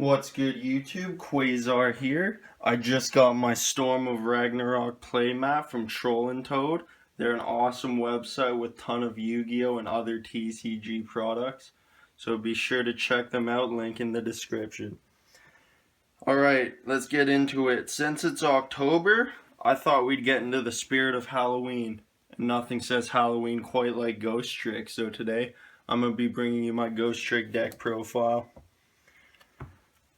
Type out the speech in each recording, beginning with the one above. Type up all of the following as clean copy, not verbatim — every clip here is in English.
What's good, YouTube? Quasar here. I just got my Storm of Ragnarok playmat from Toad. They're an awesome website with a ton of Yu-Gi-Oh! And other TCG products. So be sure to check them out, link in the description. Alright, let's get into it. Since it's October, I thought we'd get into the spirit of Halloween. And nothing says Halloween quite like Ghostrick, so today I'm going to be bringing you my Ghostrick deck profile.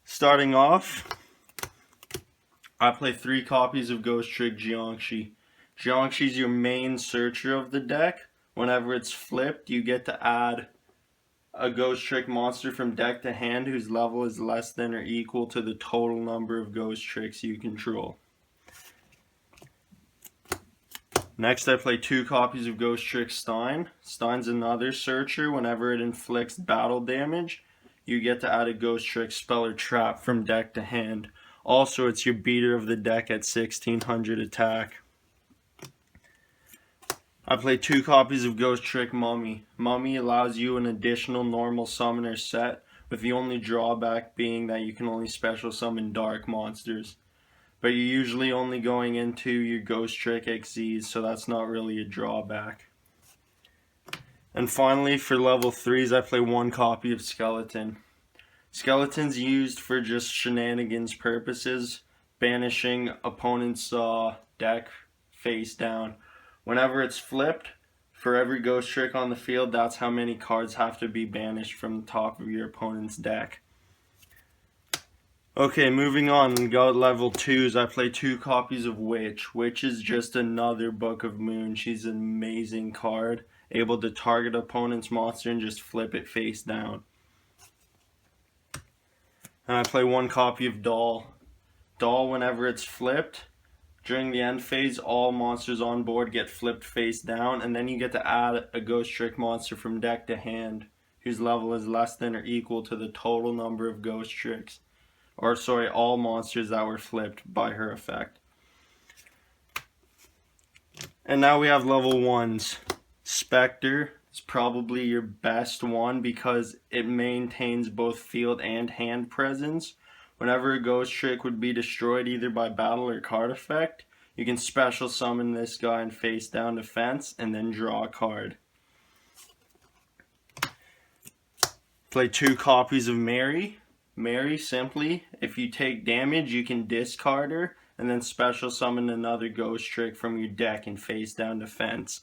Starting off, I play 3 copies of Ghostrick Jiangshi. Jiangshi is your main searcher of the deck. Whenever it's flipped, you get to add a Ghostrick monster from deck to hand whose level is less than or equal to the total number of Ghostricks you control. Next, I play 2 copies of Ghostrick Stein. Stein's another searcher. Whenever it inflicts battle damage, you get to add a Ghostrick spell or trap from deck to hand. Also, it's your beater of the deck at 1600 attack. I play 2 copies of Ghostrick Mummy. Mummy allows you an additional normal summoner set, with the only drawback being that you can only special summon dark monsters. But you're usually only going into your Ghostrick XZs, so that's not really a drawback. And finally, for level 3s, I play 1 copy of Skeleton. Skeleton's used for just shenanigans purposes, banishing opponent's deck face down. Whenever it's flipped, for every Ghostrick on the field, that's how many cards have to be banished from the top of your opponent's deck. Okay, moving on, we got level 2s. I play 2 copies of Witch. Witch is just another Book of Moon. She's an amazing card, able to target opponent's monster and just flip it face down. And I play 1 copy of Doll. Doll, whenever it's flipped, during the end phase, all monsters on board get flipped face down, and then you get to add a Ghostrick monster from deck to hand, whose level is less than or equal to the total number of Ghostricks. Or sorry, all monsters that were flipped by her effect. And now we have level 1s. Spectre is probably your best one because it maintains both field and hand presence. Whenever a Ghostrick would be destroyed either by battle or card effect, you can special summon this guy in face down defense and then draw a card. Play 2 copies of Mary. Mary, simply, if you take damage, you can discard her and then special summon another Ghostrick from your deck in face down defense.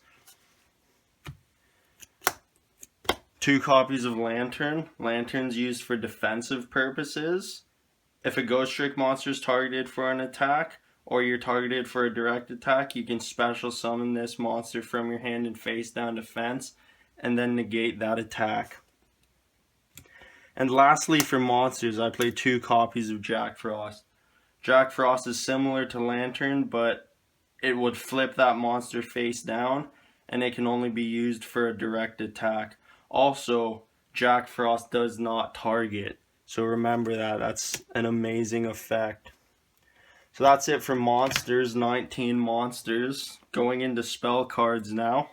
2 copies of Lantern. Lantern's used for defensive purposes. If a Ghostrick monster is targeted for an attack, or you're targeted for a direct attack, you can special summon this monster from your hand in face down defense and then negate that attack. And lastly, for monsters, I play 2 copies of Jack Frost. Jack Frost is similar to Lantern, but it would flip that monster face down, and it can only be used for a direct attack. Also, Jack Frost does not target, so remember that. That's an amazing effect. So that's it for monsters, 19 monsters. Going into spell cards now.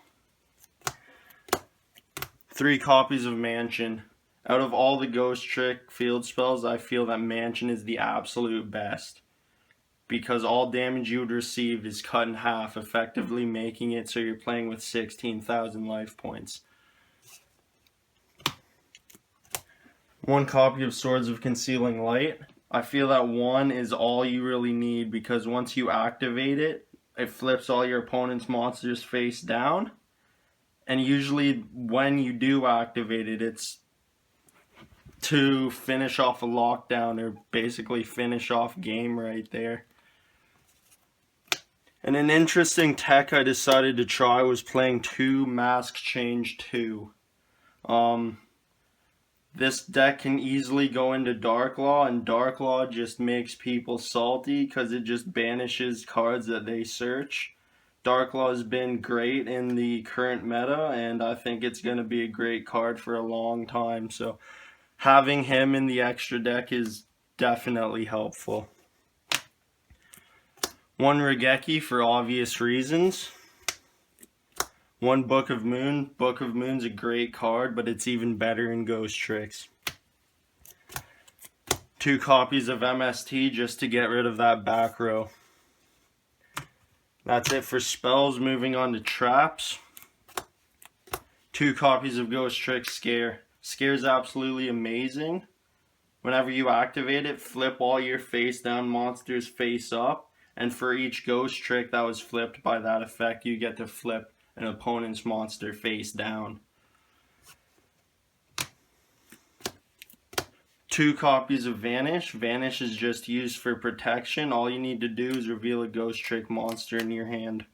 3 copies of Mansion. Out of all the Ghostrick field spells, I feel that Mansion is the absolute best, because all damage you would receive is cut in half, effectively making it so you're playing with 16,000 life points. 1 copy of Swords of Concealing Light. I feel that 1 is all you really need, because once you activate it, it flips all your opponent's monsters face down, and usually when you do activate it, it's to finish off a lockdown, or basically finish off game right there. And an interesting tech I decided to try was playing 2 Mask Change 2. This deck can easily go into Dark Law, and Dark Law just makes people salty because it just banishes cards that they search. Dark Law has been great in the current meta, and I think it's going to be a great card for a long time, so having him in the extra deck is definitely helpful. 1 Regeki for obvious reasons. 1 Book of Moon. Book of Moon's a great card, but it's even better in Ghostricks. 2 copies of MST just to get rid of that back row. That's it for spells. Moving on to traps. 2 copies of Ghostrick Scare. Scare is absolutely amazing. Whenever you activate it, flip all your face down monsters face up. And for each Ghostrick that was flipped by that effect, you get to flip an opponent's monster face down. 2 copies of Vanish. Vanish is just used for protection. All you need to do is reveal a Ghostrick monster in your hand.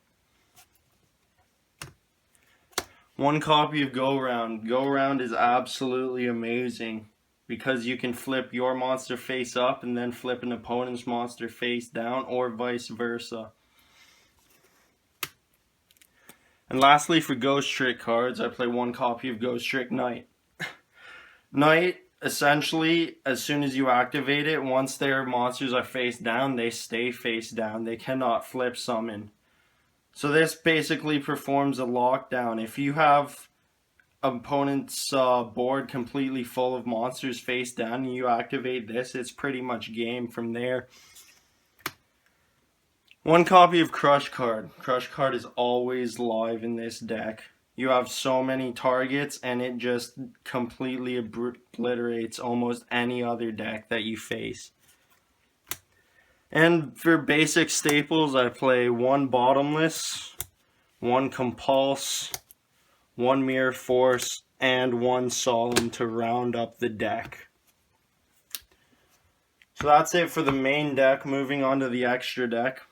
1 copy of Go Round. Go Round is absolutely amazing because you can flip your monster face up and then flip an opponent's monster face down, or vice versa. And lastly, for Ghostrick cards, I play 1 copy of Ghostrick Knight. Knight, essentially, as soon as you activate it, once their monsters are face down, they stay face down. They cannot flip summon. So this basically performs a lockdown. If you have opponent's board completely full of monsters face down and you activate this, it's pretty much game from there. 1 copy of Crush Card. Crush Card is always live in this deck. You have so many targets and it just completely obliterates almost any other deck that you face. And for basic staples, I play 1 Bottomless, 1 Compulse, 1 Mirror Force, and 1 Solemn to round up the deck. So that's it for the main deck. Moving on to the extra deck.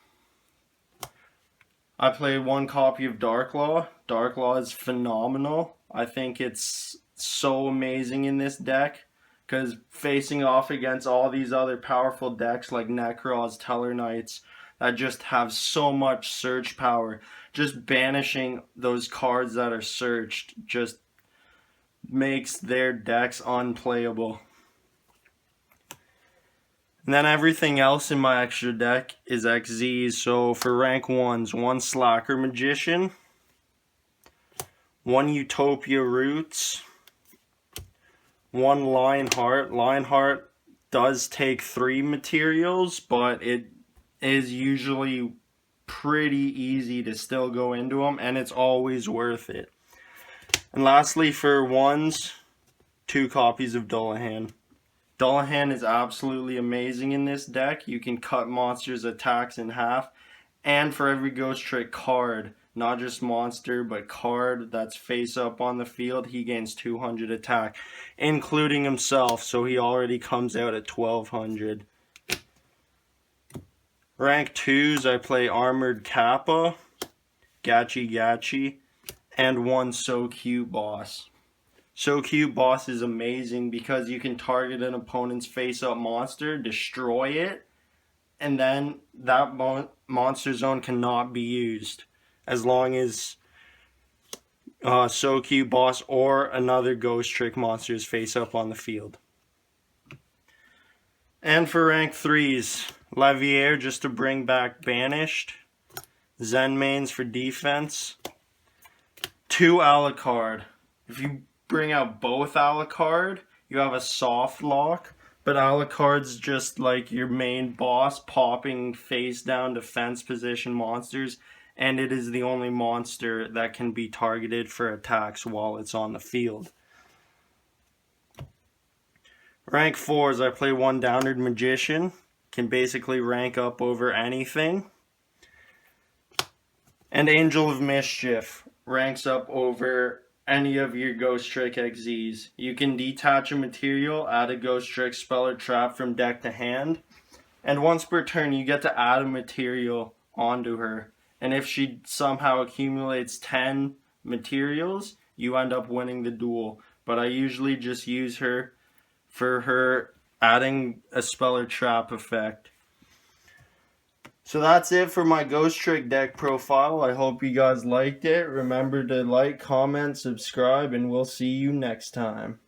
I play 1 copy of Darklaw. Darklaw is phenomenal. I think it's so amazing in this deck, because facing off against all these other powerful decks like Necros, Tellarknights, that just have so much search power, just banishing those cards that are searched just makes their decks unplayable. And then everything else in my extra deck is XZs. So for rank 1s, 1 Slacker Magician, 1 Utopia Roots, 1 Lionheart. Lionheart does take 3 materials, but it is usually pretty easy to still go into them, and it's always worth it. And lastly, for 1s, 2 copies of Dullahan. Dullahan is absolutely amazing in this deck. You can cut monsters' attacks in half, and for every Ghostrick card, not just monster, but card that's face up on the field, he gains 200 attack, including himself, so he already comes out at 1200. Rank 2s, I play Armored Kappa, Gachi Gachi, and 1 So Cute Boss. So Cute Boss is amazing because you can target an opponent's face-up monster, destroy it, and then that monster zone cannot be used as long as So Cute Boss or another Ghostrick monster is face-up on the field. And for rank 3s, Leviair just to bring back Banished, Zen Mains for defense, 2 Alucard. If you bring out both Alucard, you have a soft lock, but Alucard's just like your main boss, popping face down defense position monsters, and it is the only monster that can be targeted for attacks while it's on the field. Rank 4s, I play 1 Downward Magician, can basically rank up over anything. And Angel of Mischief ranks up over any of your Ghostrick XZs. You can detach a material, add a Ghostrick spell or trap from deck to hand, and once per turn you get to add a material onto her. And if she somehow accumulates 10 materials, you end up winning the duel. But I usually just use her for her adding a spell or trap effect. So that's it for my Ghostrick deck profile. I hope you guys liked it. Remember to like, comment, subscribe, and we'll see you next time.